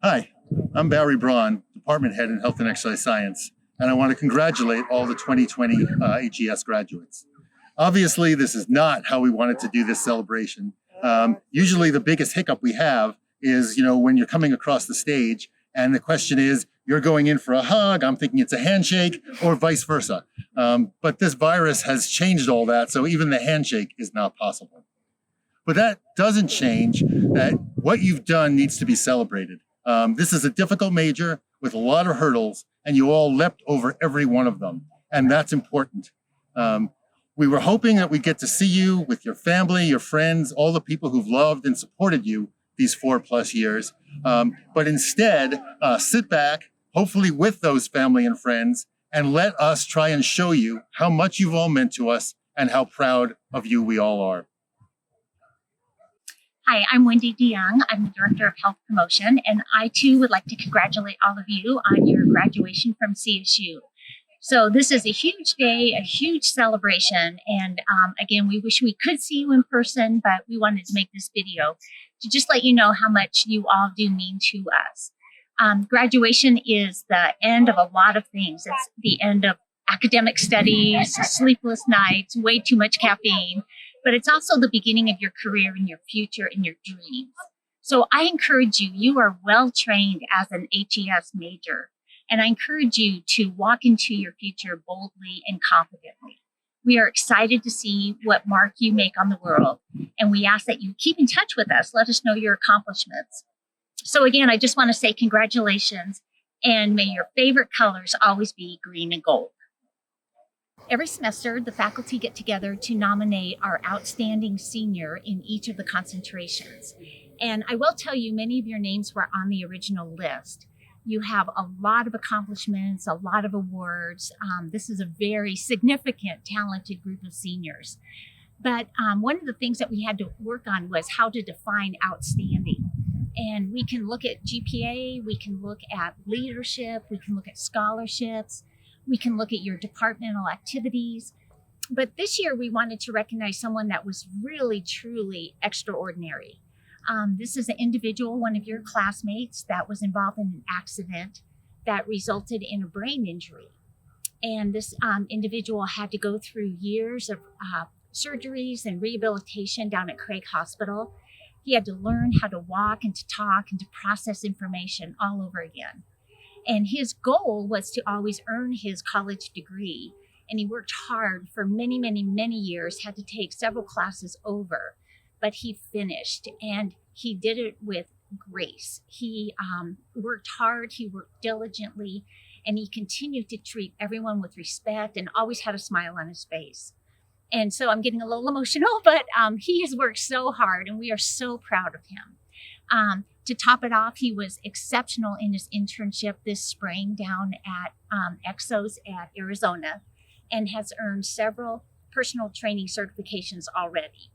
Hi, I'm Barry Braun, Department Head in Health and Exercise Science, and I want to congratulate all the 2020 HES graduates. Obviously, this is not how we wanted to do this celebration. Usually the biggest hiccup we have is, when you're coming across the stage and the question is, you're going in for a hug, I'm thinking it's a handshake, or vice versa. But this virus has changed all that, so even the handshake is not possible. But that doesn't change that what you've done needs to be celebrated. This is a difficult major with a lot of hurdles, and you all leapt over every one of them, and that's important. We were hoping that we'd get to see you with your family, your friends, all the people who've loved and supported you these 4+ years. But instead, sit back, hopefully with those family and friends, and let us try and show you how much you've all meant to us and how proud of you we all are. Hi, I'm Wendy De Young. I'm the Director of Health Promotion, and I too would like to congratulate all of you on your graduation from CSU. So this is a huge day, a huge celebration, and again, we wish we could see you in person, but we wanted to make this video to just let you know how much you all do mean to us. Graduation is the end of a lot of things. It's the end of academic studies, sleepless nights, way too much caffeine, but it's also the beginning of your career and your future and your dreams. So I encourage you, you are well trained as an HES major, and I encourage you to walk into your future boldly and confidently. We are excited to see what mark you make on the world, and we ask that you keep in touch with us. Let us know your accomplishments. So again, I just want to say congratulations, and may your favorite colors always be green and gold. Every semester, the faculty get together to nominate our outstanding senior in each of the concentrations. And I will tell you, many of your names were on the original list. You have a lot of accomplishments, a lot of awards. This is a very significant, talented group of seniors. But one of the things that we had to work on was how to define outstanding. And we can look at GPA, we can look at leadership, we can look at scholarships, we can look at your departmental activities. But this year we wanted to recognize someone that was really, truly extraordinary. This is an individual, one of your classmates, that was involved in an accident that resulted in a brain injury. And this individual had to go through years of surgeries and rehabilitation down at Craig Hospital. He had to learn how to walk and to talk and to process information all over again. And his goal was to always earn his college degree. And he worked hard for many, many, many years, had to take several classes over, but he finished, and he did it with grace. He worked hard, he worked diligently, and he continued to treat everyone with respect and always had a smile on his face. And so I'm getting a little emotional, but he has worked so hard, and we are so proud of him. To top it off, he was exceptional in his internship this spring down at Exos at Arizona, and has earned several personal training certifications already.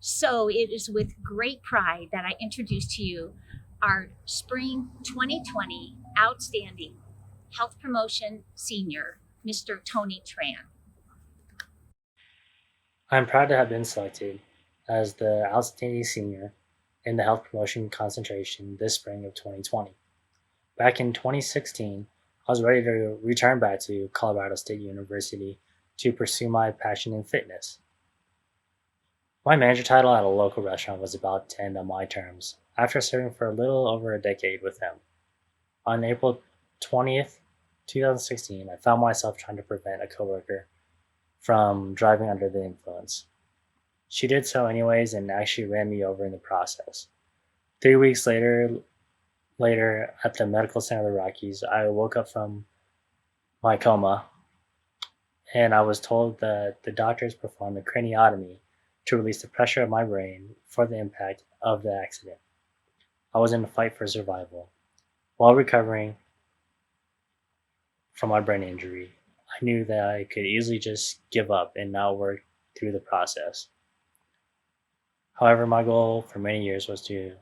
So it is with great pride that I introduce to you our Spring 2020 Outstanding Health Promotion Senior, Mr. Tony Tran. I'm proud to have been selected as the Outstanding Senior in the Health Promotion concentration this spring of 2020. Back in 2016, I was ready to return back to Colorado State University to pursue my passion in fitness. My manager title at a local restaurant was about to end on my terms after serving for a little over a decade with them. On April 20th, 2016, I found myself trying to prevent a coworker from driving under the influence. She did so anyways and actually ran me over in the process. 3 weeks later at the Medical Center of the Rockies, I woke up from my coma and I was told that the doctors performed a craniotomy to release the pressure of my brain for the impact of the accident. I was in a fight for survival. While recovering from my brain injury, I knew that I could easily just give up and not work through the process. However, my goal for many years was to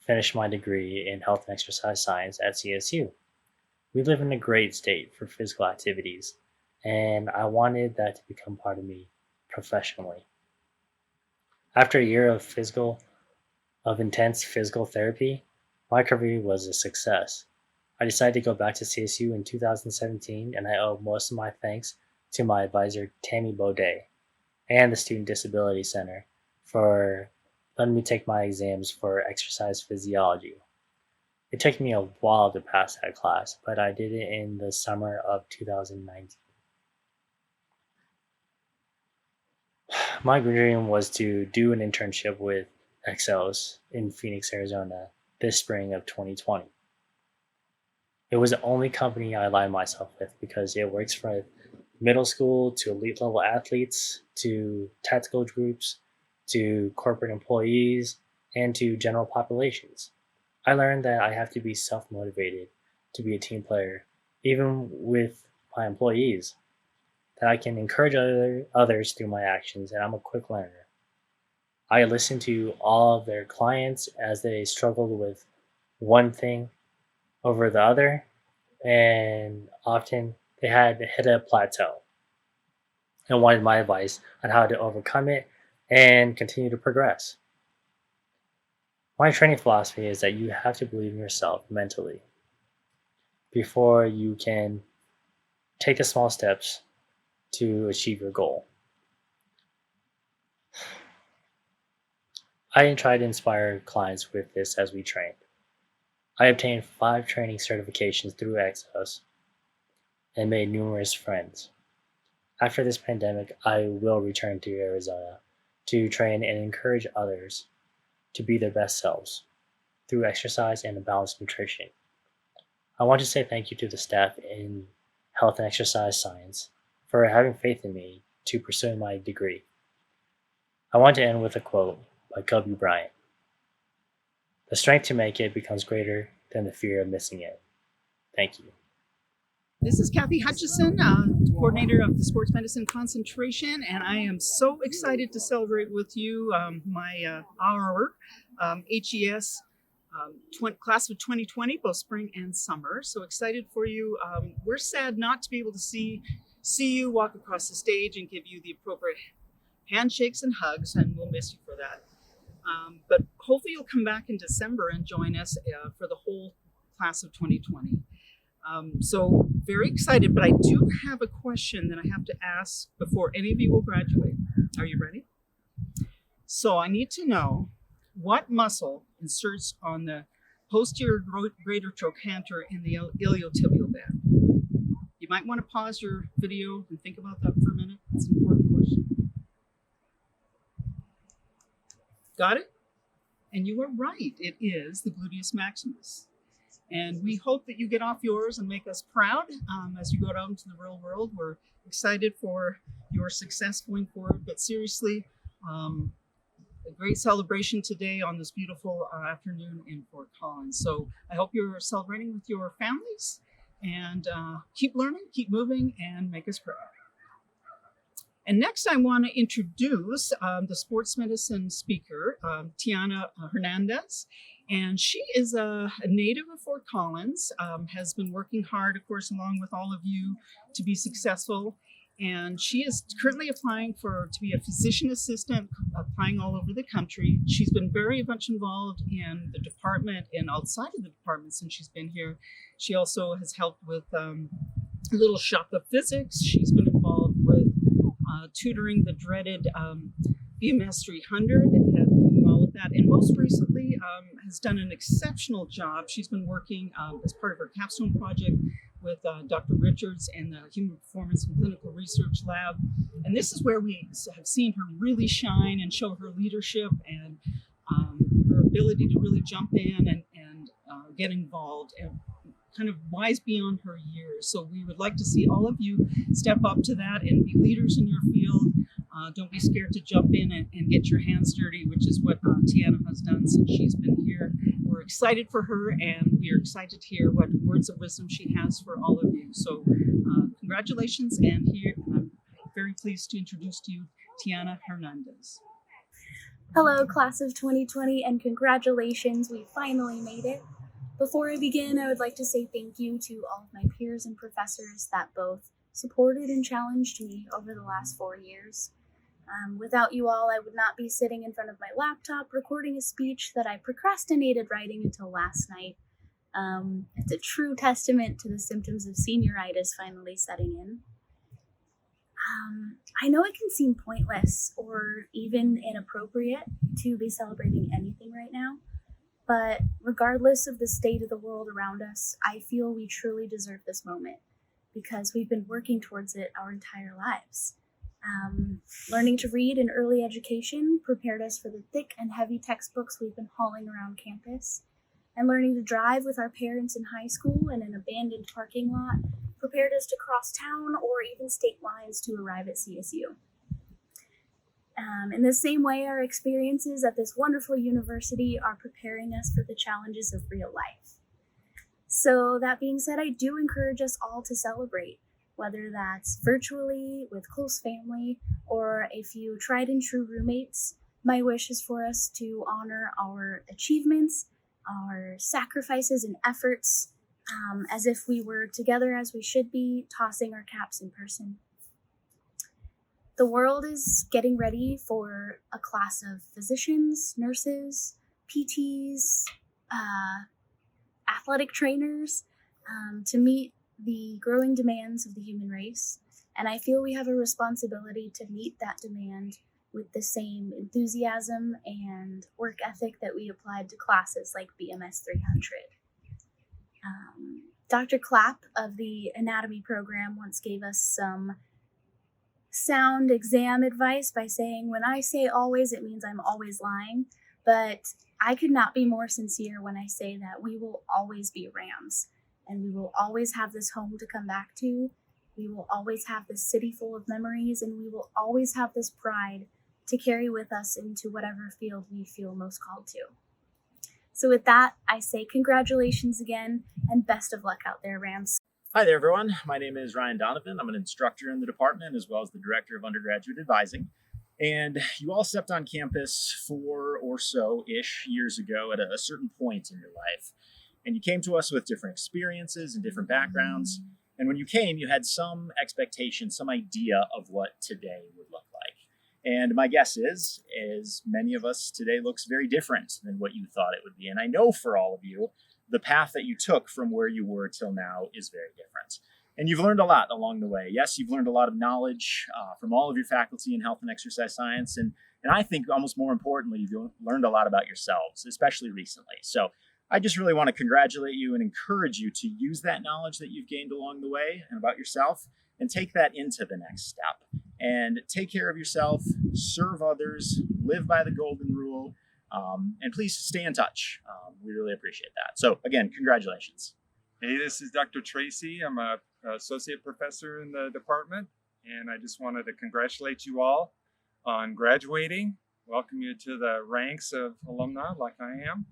finish my degree in health and exercise science at CSU. We live in a great state for physical activities, and I wanted that to become part of me professionally. After a year of physical of intense physical therapy, my career was a success. I decided to go back to CSU in 2017, and I owe most of my thanks to my advisor, Tami Boday, and the Student Disability Center for letting me take my exams for exercise physiology. It took me a while to pass that class, but I did it in the summer of 2019. My dream was to do an internship with Exos in Phoenix, Arizona this spring of 2020. It was the only company I aligned myself with because it works from middle school to elite level athletes to tactical groups to corporate employees and to general populations. I learned that I have to be self-motivated to be a team player, even with my employees, that I can encourage others through my actions, and I'm a quick learner. I listened to all of their clients as they struggled with one thing over the other, and often they had hit a plateau and wanted my advice on how to overcome it and continue to progress. My training philosophy is that you have to believe in yourself mentally before you can take the small steps to achieve your goal. I try to inspire clients with this as we train. I obtained 5 training certifications through Exos and made numerous friends. After this pandemic, I will return to Arizona to train and encourage others to be their best selves through exercise and a balanced nutrition. I want to say thank you to the staff in health and exercise science for having faith in me to pursue my degree. I want to end with a quote by Kobe Bryant. The strength to make it becomes greater than the fear of missing it. Thank you. This is Kathy Hutcheson, coordinator of the Sports Medicine Concentration, and I am so excited to celebrate with you our HES class of 2020, both spring and summer. So excited for you. We're sad not to be able to see you walk across the stage and give you the appropriate handshakes and hugs, and we'll miss you for that. But hopefully you'll come back in December and join us for the whole class of 2020. So very excited, but I do have a question that I have to ask before any of you will graduate. Are you ready? So I need to know what muscle inserts on the posterior greater trochanter in the iliotibial band. You might want to pause your video and think about that for a minute. It's an important question. Got it? And you are right. It is the gluteus maximus. And we hope that you get off yours and make us proud as you go out into the real world. We're excited for your success going forward. But seriously, a great celebration today on this beautiful afternoon in Fort Collins. So I hope you're celebrating with your families and keep learning, keep moving, and make us proud. And next, I want to introduce the sports medicine speaker, Tiana Hernandez. And she is a native of Fort Collins, has been working hard, of course, along with all of you to be successful. And she is currently applying to be a physician assistant, applying all over the country. She's been very much involved in the department and outside of the department since she's been here. She also has helped with a little shop of physics. She's been involved with tutoring the dreaded BMS 300 and doing well with that. And most recently has done an exceptional job. She's been working as part of her capstone project with Dr. Richards and the Human Performance and Clinical Research Lab. And this is where we have seen her really shine and show her leadership and her ability to really jump in and get involved and kind of wise beyond her years. So we would like to see all of you step up to that and be leaders in your field. Don't be scared to jump in and get your hands dirty, which is what Tiana has done since she's been here. We're excited for her, and we are excited to hear what words of wisdom she has for all of you. So congratulations, and here I'm very pleased to introduce to you Tiana Hernandez. Hello, class of 2020, and congratulations, we finally made it. Before I begin, I would like to say thank you to all of my peers and professors that both supported and challenged me over the last 4 years. Without you all, I would not be sitting in front of my laptop recording a speech that I procrastinated writing until last night. It's a true testament to the symptoms of senioritis finally setting in. I know it can seem pointless or even inappropriate to be celebrating anything right now, but regardless of the state of the world around us, I feel we truly deserve this moment because we've been working towards it our entire lives. Learning to read in early education prepared us for the thick and heavy textbooks we've been hauling around campus, and learning to drive with our parents in high school in an abandoned parking lot prepared us to cross town or even state lines to arrive at CSU. In the same way, our experiences at this wonderful university are preparing us for the challenges of real life. So that being said, I do encourage us all to celebrate, whether that's virtually, with close family, or a few tried and true roommates. My wish is for us to honor our achievements, our sacrifices and efforts, as if we were together as we should be, tossing our caps in person. The world is getting ready for a class of physicians, nurses, PTs, athletic trainers, to meet the growing demands of the human race. And I feel we have a responsibility to meet that demand with the same enthusiasm and work ethic that we applied to classes like BMS 300. Dr. Clapp of the anatomy program once gave us some sound exam advice by saying, when I say always, it means I'm always lying. But I could not be more sincere when I say that we will always be Rams, and we will always have this home to come back to. We will always have this city full of memories, and we will always have this pride to carry with us into whatever field we feel most called to. So with that, I say congratulations again, and best of luck out there, Rams. Hi there, everyone. My name is Ryan Donovan. I'm an instructor in the department as well as the director of undergraduate advising. And you all stepped on campus 4 or so-ish years ago at a certain point in your life. And you came to us with different experiences and different backgrounds. And when you came, you had some expectation, some idea of what today would look like. And my guess is many of us today looks very different than what you thought it would be. And I know for all of you, the path that you took from where you were till now is very different. And you've learned a lot along the way. Yes, you've learned a lot of knowledge from all of your faculty in health and exercise science. And I think almost more importantly, you've learned a lot about yourselves, especially recently. So I just really want to congratulate you and encourage you to use that knowledge that you've gained along the way and about yourself and take that into the next step. And take care of yourself, serve others, live by the golden rule, and please stay in touch. We really appreciate that. So again, congratulations. Hey, this is Dr. Tracy. I'm an associate professor in the department, and I just wanted to congratulate you all on graduating, welcome you to the ranks of alumni like I am,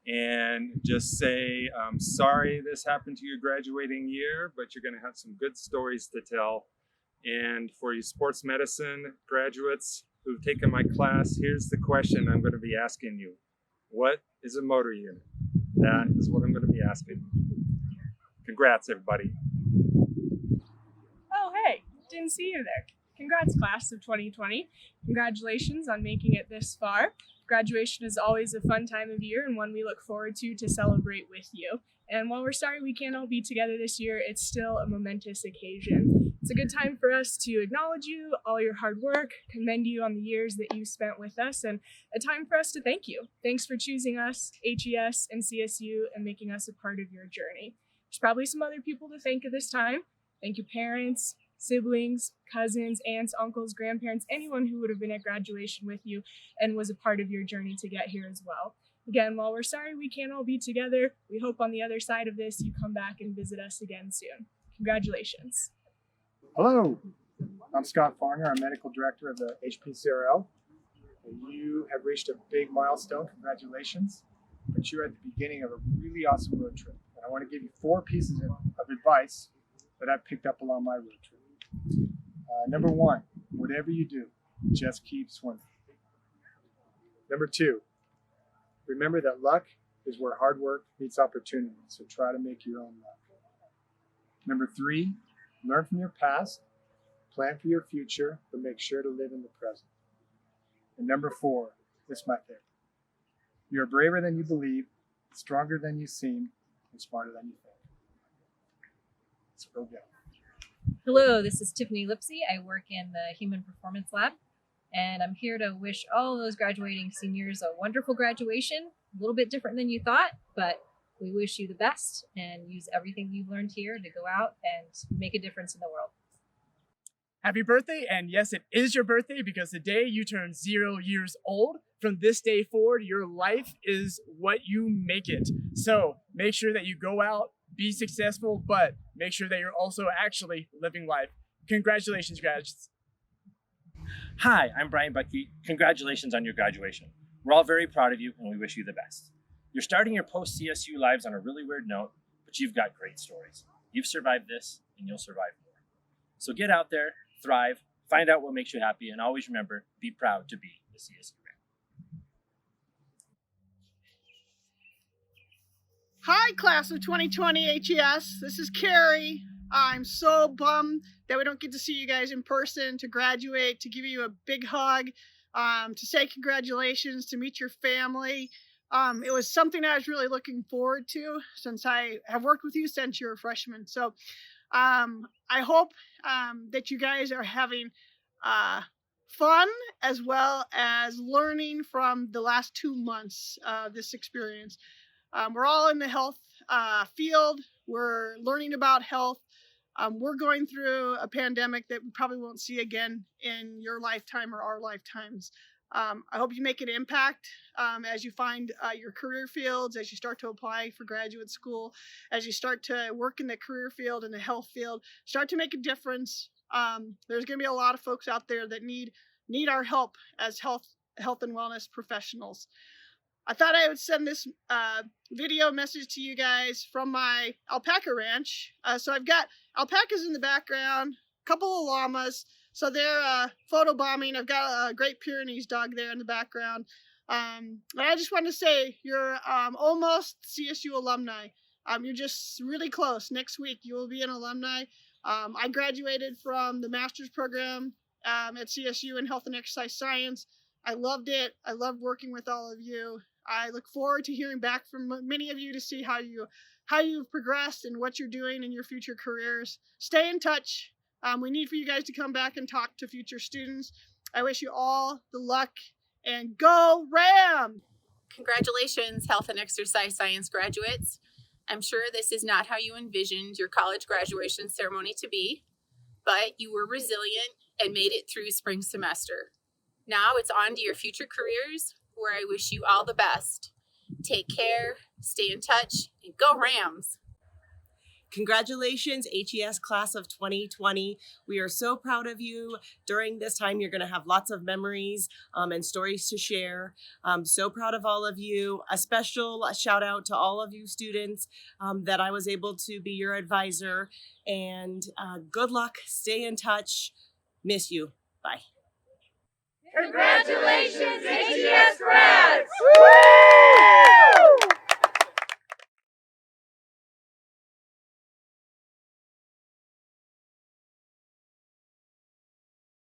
and just say, I'm sorry this happened to your graduating year, but you're going to have some good stories to tell. And for you sports medicine graduates who've taken my class, here's the question I'm going to be asking you. What is a motor unit? That is what I'm going to be asking. Congrats, everybody. Oh, hey, didn't see you there. Congrats, class of 2020. Congratulations on making it this far. Graduation is always a fun time of year and one we look forward to celebrate with you. And while we're sorry we can't all be together this year, it's still a momentous occasion. It's a good time for us to acknowledge you, all your hard work, commend you on the years that you spent with us, and a time for us to thank you. Thanks for choosing us, HES and CSU, and making us a part of your journey. There's probably some other people to thank at this time. Thank you, parents, siblings, cousins, aunts, uncles, grandparents, anyone who would have been at graduation with you and was a part of your journey to get here as well. Again, while we're sorry we can't all be together, we hope on the other side of this you come back and visit us again soon. Congratulations. Hello, I'm Scott Fahrner. I'm medical director of the HPCRL. You have reached a big milestone. Congratulations. But you're at the beginning of a really awesome road trip. And I want to give you 4 pieces of advice that I've picked up along my road trip. Number 1, whatever you do, just keep swimming. Number 2, remember that luck is where hard work meets opportunity. So try to make your own luck. Number 3, learn from your past, Plan for your future, but make sure to live in the present. And number 4, this is my favorite. You're braver than you believe, stronger than you seem, and smarter than you think. So go get it. Hello, this is Tiffany Lipsey. I work in the Human Performance Lab, and I'm here to wish all those graduating seniors a wonderful graduation. A little bit different than you thought, but we wish you the best and use everything you've learned here to go out and make a difference in the world. Happy birthday, and yes, it is your birthday because the day you turn 0 years old, from this day forward, your life is what you make it. So make sure that you go out, be successful, but make sure that you're also actually living life. Congratulations, grads. Hi, I'm Brian Butki. Congratulations on your graduation. We're all very proud of you and we wish you the best. You're starting your post-CSU lives on a really weird note, but you've got great stories. You've survived this and you'll survive more. So get out there, thrive, find out what makes you happy, and always remember, be proud to be a CSU grad. Hi, class of 2020 HES. This is Karri. I'm so bummed that we don't get to see you guys in person, to graduate, to give you a big hug, to say congratulations, to meet your family. It was something I was really looking forward to since I have worked with you since you were a freshman. So I hope that you guys are having fun as well as learning from the last 2 months of this experience. We're all in the health field. We're learning about health. We're going through a pandemic that we probably won't see again in your lifetime or our lifetimes. I hope you make an impact as you find your career fields, as you start to apply for graduate school, as you start to work in the career field and the health field. Start to make a difference. There's going to be a lot of folks out there that need our help as health and wellness professionals. I thought I would send this video message to you guys from my alpaca ranch. So I've got alpacas in the background, a couple of llamas. So they're photobombing. I've got a Great Pyrenees dog there in the background. And I just want to say you're almost CSU alumni. You're just really close. Next week you will be an alumni. I graduated from the master's program at CSU in health and exercise science. I loved it. I loved working with all of you. I look forward to hearing back from many of you to see how you've progressed and what you're doing in your future careers. Stay in touch. We need for you guys to come back and talk to future students. I wish you all the luck, and go Ram! Congratulations, health and exercise science graduates. I'm sure this is not how you envisioned your college graduation ceremony to be, but you were resilient and made it through spring semester. Now it's on to your future careers, where I wish you all the best. Take care, stay in touch, and go Rams! Congratulations, HES class of 2020. We are so proud of you. During this time, you're going to have lots of memories and stories to share. I'm so proud of all of you. A special shout out to all of you students that I was able to be your advisor. And good luck. Stay in touch. Miss you. Bye. Congratulations,